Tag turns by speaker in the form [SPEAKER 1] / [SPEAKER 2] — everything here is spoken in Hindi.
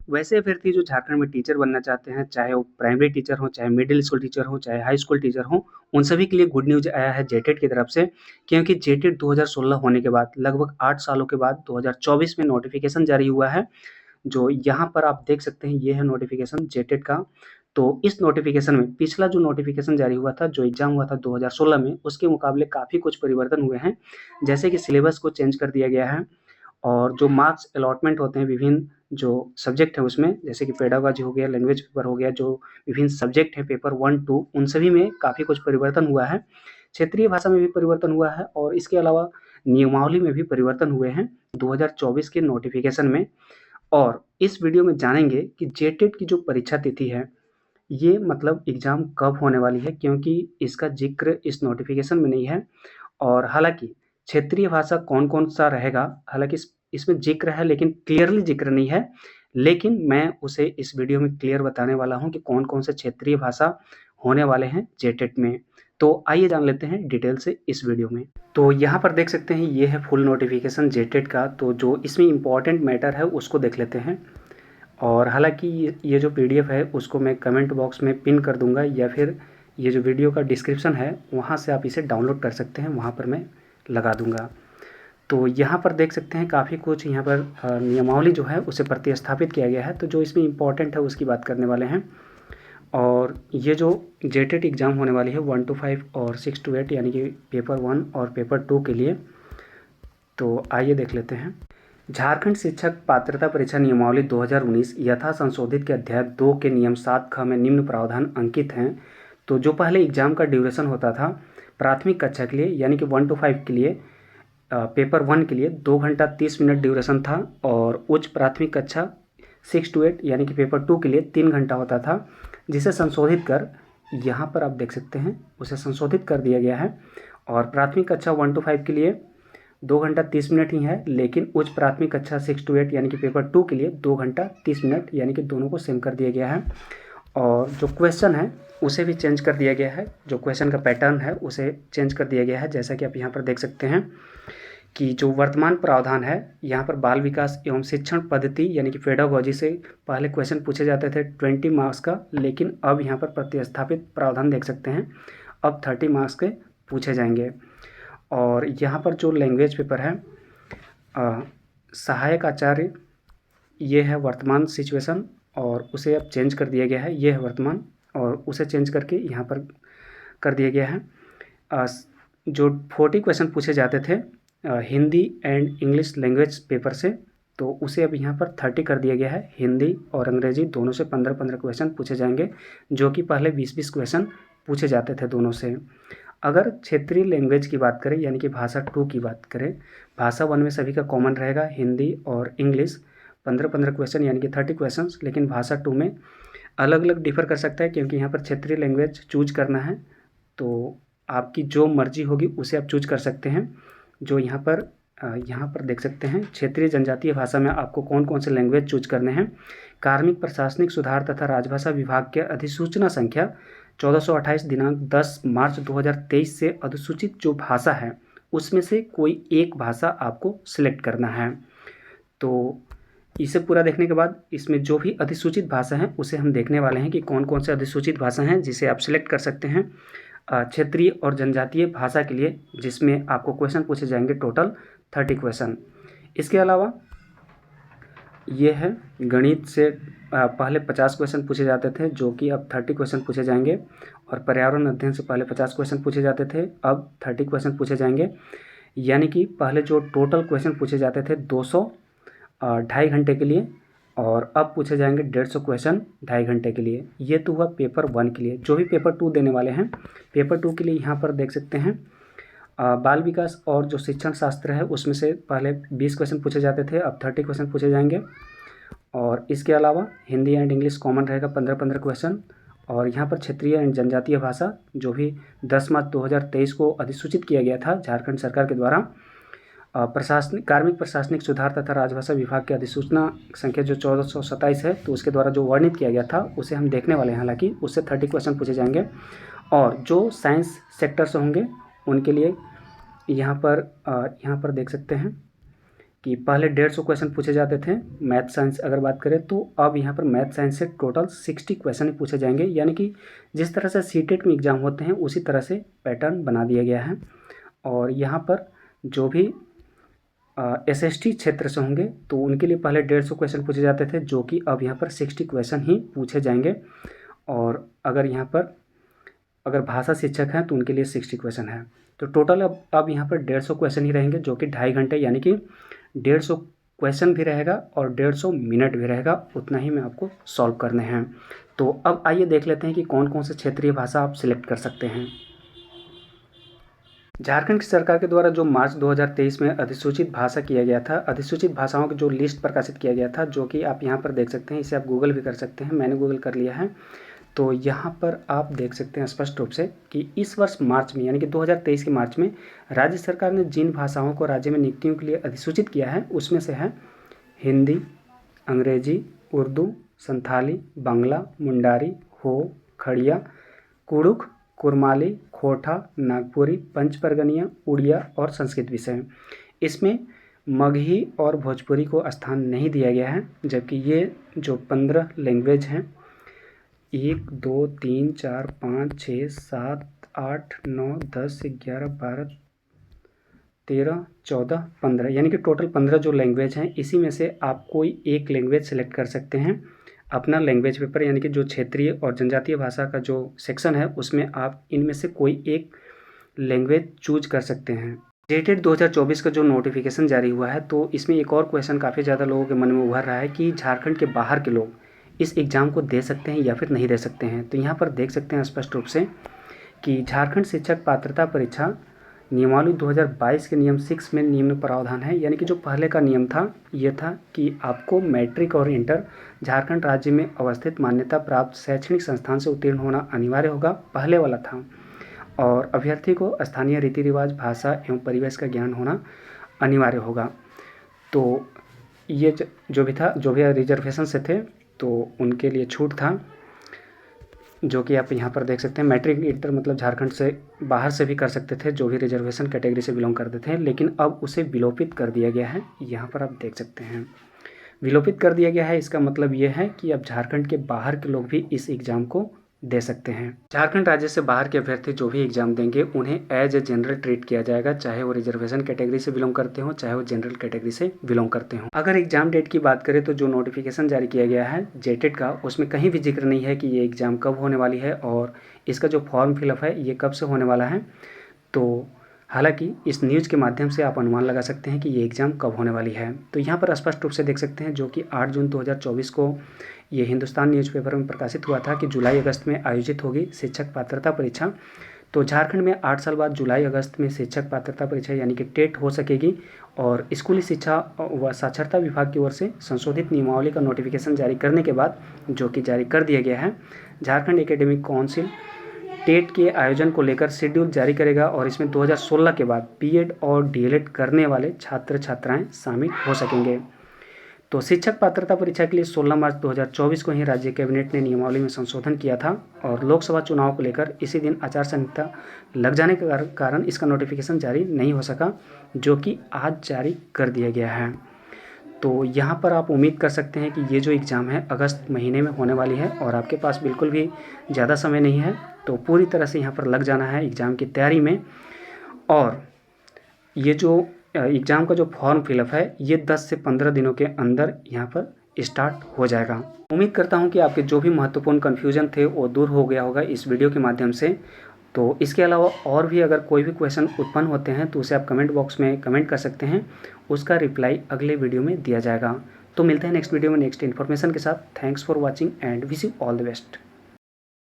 [SPEAKER 1] वैसे अभ्यर्थी जो झारखंड में टीचर बनना चाहते हैं, चाहे वो प्राइमरी टीचर हों, चाहे मिडिल स्कूल टीचर हों, चाहे हाई स्कूल टीचर हों, उन सभी के लिए गुड न्यूज़ आया है जेटेट की तरफ से। क्योंकि जेटेट 2016 होने के बाद लगभग 8 सालों के बाद 2024 में नोटिफ़िकेशन जारी हुआ है। जो यहाँ पर आप देख सकते हैं, ये है नोटिफ़िकेशन जेटेट का। तो इस नोटिफ़िकेशन में पिछला जो नोटिफ़िकेशन जारी हुआ था, जो एग्ज़ाम हुआ था 2016 में, उसके मुकाबले काफ़ी कुछ परिवर्तन हुए हैं। जैसे कि सिलेबस को चेंज कर दिया गया है और जो मार्क्स अलॉटमेंट होते हैं विभिन्न जो सब्जेक्ट है उसमें, जैसे कि पेडागोजी हो गया, लैंग्वेज पेपर हो गया, जो विभिन्न सब्जेक्ट है पेपर 1-2, उन सभी में काफ़ी कुछ परिवर्तन हुआ है। क्षेत्रीय भाषा में भी परिवर्तन हुआ है और इसके अलावा नियमावली में भी परिवर्तन हुए हैं 2024 के नोटिफ़िकेशन में। और इस वीडियो में जानेंगे कि जेटेट की जो परीक्षा तिथि है, ये मतलब एग्ज़ाम कब होने वाली है, क्योंकि इसका ज़िक्र इस नोटिफ़िकेशन में नहीं है। और हालाँकि क्षेत्रीय भाषा कौन-कौन सा रहेगा, हालाँकि इसमें ज़िक्र है लेकिन क्लियरली ज़िक्र नहीं है। लेकिन मैं उसे इस वीडियो में क्लियर बताने वाला हूँ कि कौन-कौन से क्षेत्रीय भाषा होने वाले हैं जेटेट में। तो आइए जान लेते हैं डिटेल से इस वीडियो में। तो यहाँ पर देख सकते हैं, ये है फुल नोटिफ़िकेशन जेटेट का। तो जो इसमें इम्पोर्टेंट मैटर है उसको देख लेते हैं। और हालाँकि ये जो पीडीएफ है उसको मैं कमेंट बॉक्स में पिन कर दूँगा, या फिर ये जो वीडियो का डिस्क्रिप्शन है वहाँ से आप इसे डाउनलोड कर सकते हैं, वहाँ पर मैं लगा दूँगा। तो यहाँ पर देख सकते हैं काफ़ी कुछ यहाँ पर नियमावली जो है उसे प्रतिस्थापित किया गया है। तो जो इसमें इम्पोर्टेंट है उसकी बात करने वाले हैं। और ये जो जेटेट एग्ज़ाम होने वाली है 1 to 5 और 6 to 8, यानी कि पेपर 1 और पेपर 2 के लिए, तो आइए देख लेते हैं। झारखंड शिक्षक पात्रता परीक्षा नियमावली 2019 यथा संशोधित के अध्याय 2 के नियम 7 ख में निम्न प्रावधान अंकित हैं। तो जो पहले एग्जाम का ड्यूरेशन होता था प्राथमिक कक्षा के लिए, यानी कि 1 to 5 के लिए, पेपर 1 के लिए 2 घंटा 30 मिनट ड्यूरेशन था, और उच्च प्राथमिक कक्षा 6 to 8 यानी कि पेपर 2 के लिए 3 घंटा होता था, जिसे संशोधित कर यहाँ पर आप देख सकते हैं उसे संशोधित कर दिया गया है। और प्राथमिक कक्षा 1 to 5 के लिए 2 घंटा 30 मिनट ही है, लेकिन उच्च प्राथमिक कक्षा 6 to 8 यानी कि पेपर 2 के लिए 2 घंटा 30 मिनट, यानी कि दोनों को सेम कर दिया गया है। और जो क्वेश्चन है उसे भी चेंज कर दिया गया है, जो क्वेश्चन का पैटर्न है उसे चेंज कर दिया गया है। जैसा कि आप यहाँ पर देख सकते हैं कि जो वर्तमान प्रावधान है यहाँ पर बाल विकास एवं शिक्षण पद्धति यानी कि पेडागोजी से पहले क्वेश्चन पूछे जाते थे 20 मार्क्स का, लेकिन अब यहाँ पर प्रतिस्थापित प्रावधान देख सकते हैं, अब 30 मार्क्स के पूछे जाएंगे। और यहाँ पर जो लैंग्वेज पेपर है सहायक आचार्य, ये है वर्तमान सिचुएशन, और उसे अब चेंज कर दिया गया है, ये है वर्तमान, और उसे चेंज करके यहाँ पर कर दिया गया है। जो 40 क्वेश्चन पूछे जाते थे Hindi and English language paper से, तो उसे अब यहाँ पर 30 कर दिया गया है। हिंदी और अंग्रेजी दोनों से 15-15 क्वेश्चन पूछे जाएंगे, जो कि पहले 20-20 क्वेश्चन पूछे जाते थे दोनों से। अगर क्षेत्रीय लैंग्वेज की बात करें यानी कि भाषा 2 की बात करें, भाषा 1 में सभी का कॉमन रहेगा हिंदी और इंग्लिश, 15-15 क्वेश्चन यानी कि 30 क्वेश्चन। लेकिन भाषा 2 में अलग अलग डिफ़र कर सकता है, क्योंकि यहाँ पर क्षेत्रीय लैंग्वेज चूज करना है, तो आपकी जो मर्जी होगी उसे आप चूज कर सकते हैं। जो यहाँ पर देख सकते हैं क्षेत्रीय जनजातीय भाषा में आपको कौन कौन से लैंग्वेज चूज करने हैं। कार्मिक प्रशासनिक सुधार तथा राजभाषा विभाग के अधिसूचना संख्या 1428 दिनांक 10 मार्च 2023 से अधिसूचित जो भाषा है उसमें से कोई एक भाषा आपको सिलेक्ट करना है। तो इसे पूरा देखने के बाद इसमें जो भी अधिसूचित भाषा है उसे हम देखने वाले हैं कि कौन कौन से अधिसूचित भाषा हैं जिसे आप सिलेक्ट कर सकते हैं क्षेत्रीय और जनजातीय भाषा के लिए, जिसमें आपको क्वेश्चन पूछे जाएंगे टोटल 30 क्वेश्चन। इसके अलावा ये है गणित से पहले 50 क्वेश्चन पूछे जाते थे, जो कि अब 30 क्वेश्चन पूछे जाएंगे। और पर्यावरण अध्ययन से पहले 50 क्वेश्चन पूछे जाते थे, अब 30 क्वेश्चन पूछे जाएंगे, यानी कि पहले जो टोटल क्वेश्चन पूछे जाते थे 200 2.5 घंटे के लिए, और अब पूछे जाएंगे 150 क्वेश्चन 2.5 घंटे के लिए। ये तो हुआ पेपर 1 के लिए। जो भी पेपर 2 देने वाले हैं, पेपर 2 के लिए यहाँ पर देख सकते हैं बाल विकास और जो शिक्षण शास्त्र है उसमें से पहले 20 क्वेश्चन पूछे जाते थे, अब 30 क्वेश्चन पूछे जाएंगे। और इसके अलावा हिंदी एंड इंग्लिश कॉमन रहेगा 15-15 क्वेश्चन। और यहाँ पर क्षेत्रीय एंड जनजातीय भाषा जो भी 10 मार्च 2023 को अधिसूचित किया गया था झारखंड सरकार के द्वारा, कार्मिक प्रशासनिक सुधार तथा राजभाषा विभाग की अधिसूचना संख्या जो 1427 है, तो उसके द्वारा जो वर्णित किया गया था उसे हम देखने वाले हैं। हालांकि उससे 30 क्वेश्चन पूछे जाएंगे। और जो साइंस सेक्टर से होंगे उनके लिए यहाँ पर देख सकते हैं कि पहले 150 क्वेश्चन पूछे जाते थे मैथ साइंस अगर बात करें तो, अब यहाँ पर मैथ साइंस से टोटल 60 क्वेश्चन ही पूछे जाएंगे, यानी कि जिस तरह से सीटेट में एग्ज़ाम होते हैं उसी तरह से पैटर्न बना दिया गया है। और यहाँ पर जो भी SST क्षेत्र से होंगे तो उनके लिए पहले 150 क्वेश्चन पूछे जाते थे, जो कि अब यहाँ पर 60 क्वेश्चन ही पूछे जाएंगे। और अगर यहाँ पर अगर भाषा शिक्षक हैं तो उनके लिए 60 क्वेश्चन है। तो टोटल अब यहाँ पर 150 क्वेश्चन ही रहेंगे, जो कि 2.5 घंटे यानी कि 150 क्वेश्चन भी रहेगा और 150 मिनट भी रहेगा, उतना ही में आपको सॉल्व करने हैं। तो अब आइए देख लेते हैं कि कौन कौन से क्षेत्रीय भाषा आप सिलेक्ट कर सकते हैं। झारखंड की सरकार के द्वारा जो मार्च 2023 में अधिसूचित भाषा किया गया था, अधिसूचित भाषाओं की जो लिस्ट प्रकाशित किया गया था, जो कि आप यहाँ पर देख सकते हैं, इसे आप गूगल भी कर सकते हैं, मैंने गूगल कर लिया है। तो यहाँ पर आप देख सकते हैं स्पष्ट रूप से कि इस वर्ष मार्च में यानी कि 2023 के मार्च में राज्य सरकार ने जिन भाषाओं को राज्य में नियुक्तियों के लिए अधिसूचित किया है उसमें से है हिंदी, अंग्रेजी, उर्दू, संथाली, बांग्ला, मुंडारी, हो, खड़िया, कुड़ुख, कुरमाली, खोटा, नागपुरी, पंचपरगनिया, उड़िया और संस्कृत विषय। इसमें मगही और भोजपुरी को स्थान नहीं दिया गया है, जबकि ये जो 15 लैंग्वेज हैं 1 2 3 4 5 6 7 8 9 10 11 12 13 14 15 यानी कि टोटल 15 जो लैंग्वेज हैं, इसी में से आप कोई एक लैंग्वेज सेलेक्ट कर सकते हैं अपना लैंग्वेज पेपर, यानी कि जो क्षेत्रीय और जनजातीय भाषा का जो सेक्शन है उसमें आप इनमें से कोई एक लैंग्वेज चूज कर सकते हैं। जेटेट 2024 का जो नोटिफिकेशन जारी हुआ है, तो इसमें एक और क्वेश्चन काफ़ी ज़्यादा लोगों के मन में उभर रहा है कि झारखंड के बाहर के लोग इस एग्ज़ाम को दे सकते हैं या फिर नहीं दे सकते हैं। तो यहाँ पर देख सकते हैं स्पष्ट रूप से कि झारखंड शिक्षक पात्रता परीक्षा नियमावली 2022 के नियम 6 में निम्न प्रावधान है, यानी कि जो पहले का नियम था ये था कि आपको मैट्रिक और इंटर झारखंड राज्य में अवस्थित मान्यता प्राप्त शैक्षणिक संस्थान से उत्तीर्ण होना अनिवार्य होगा, पहले वाला था। और अभ्यर्थी को स्थानीय रीति रिवाज, भाषा एवं परिवेश का ज्ञान होना अनिवार्य होगा। तो ये जो भी था, जो भी रिजर्वेशन से थे तो उनके लिए छूट था, जो कि आप यहाँ पर देख सकते हैं। मैट्रिक इंटर मतलब झारखंड से बाहर से भी कर सकते थे जो भी रिजर्वेशन कैटेगरी से बिलोंग करते थे, लेकिन अब उसे विलोपित कर दिया गया है। यहाँ पर आप देख सकते हैं विलोपित कर दिया गया है। इसका मतलब ये है कि अब झारखंड के बाहर के लोग भी इस एग्ज़ाम को दे सकते हैं। झारखंड राज्य से बाहर के अभ्यर्थी जो भी एग्जाम देंगे उन्हें एज ए जनरल ट्रीट किया जाएगा, चाहे वो रिजर्वेशन कैटेगरी से बिलोंग करते हो, चाहे वो जनरल कैटेगरी से बिलोंग करते हो। अगर एग्जाम डेट की बात करें तो जो नोटिफिकेशन जारी किया गया है जेटेट का, उसमें कहीं भी जिक्र नहीं है कि ये एग्ज़ाम कब होने वाली है और इसका जो फॉर्म फिलअप है ये कब से होने वाला है। तो हालांकि इस न्यूज़ के माध्यम से आप अनुमान लगा सकते हैं कि ये एग्ज़ाम कब होने वाली है। तो यहाँ पर स्पष्ट रूप से देख सकते हैं, जो कि 8 जून 2024 को ये हिंदुस्तान न्यूज़पेपर में प्रकाशित हुआ था कि जुलाई अगस्त में आयोजित होगी शिक्षक पात्रता परीक्षा। तो झारखंड में 8 साल बाद जुलाई अगस्त में शिक्षक पात्रता परीक्षा यानी कि टेट हो सकेगी। और स्कूली शिक्षा व साक्षरता विभाग की ओर से संशोधित नियमावली का नोटिफिकेशन जारी करने के बाद, जो कि जारी कर दिया गया है, झारखंड एकेडमिक काउंसिल टेट के आयोजन को लेकर शेड्यूल जारी करेगा और इसमें 2016 के बाद बीएड और डीएलएड करने वाले छात्र छात्राएं शामिल हो सकेंगे। तो शिक्षक पात्रता परीक्षा के लिए 16 मार्च 2024 को ही राज्य कैबिनेट ने नियमावली में संशोधन किया था और लोकसभा चुनाव को लेकर इसी दिन आचार संहिता लग जाने के कारण इसका नोटिफिकेशन जारी नहीं हो सका, जो कि आज जारी कर दिया गया है। तो यहाँ पर आप उम्मीद कर सकते हैं कि ये जो एग्ज़ाम है अगस्त महीने में होने वाली है और आपके पास बिल्कुल भी ज़्यादा समय नहीं है। तो पूरी तरह से यहाँ पर लग जाना है एग्ज़ाम की तैयारी में। और ये जो एग्ज़ाम का जो फॉर्म फिलअप है ये 10 से 15 दिनों के अंदर यहाँ पर स्टार्ट हो जाएगा। उम्मीद करता हूँ कि आपके जो भी महत्वपूर्ण कन्फ्यूजन थे वो दूर हो गया होगा इस वीडियो के माध्यम से। तो इसके अलावा और भी अगर कोई भी क्वेश्चन उत्पन्न होते हैं तो उसे आप कमेंट बॉक्स में कमेंट कर सकते हैं, उसका रिप्लाई अगले वीडियो में दिया जाएगा। तो मिलते हैं नेक्स्ट वीडियो में नेक्स्ट इन्फॉर्मेशन के साथ। Thanks for watching and wish you all the best.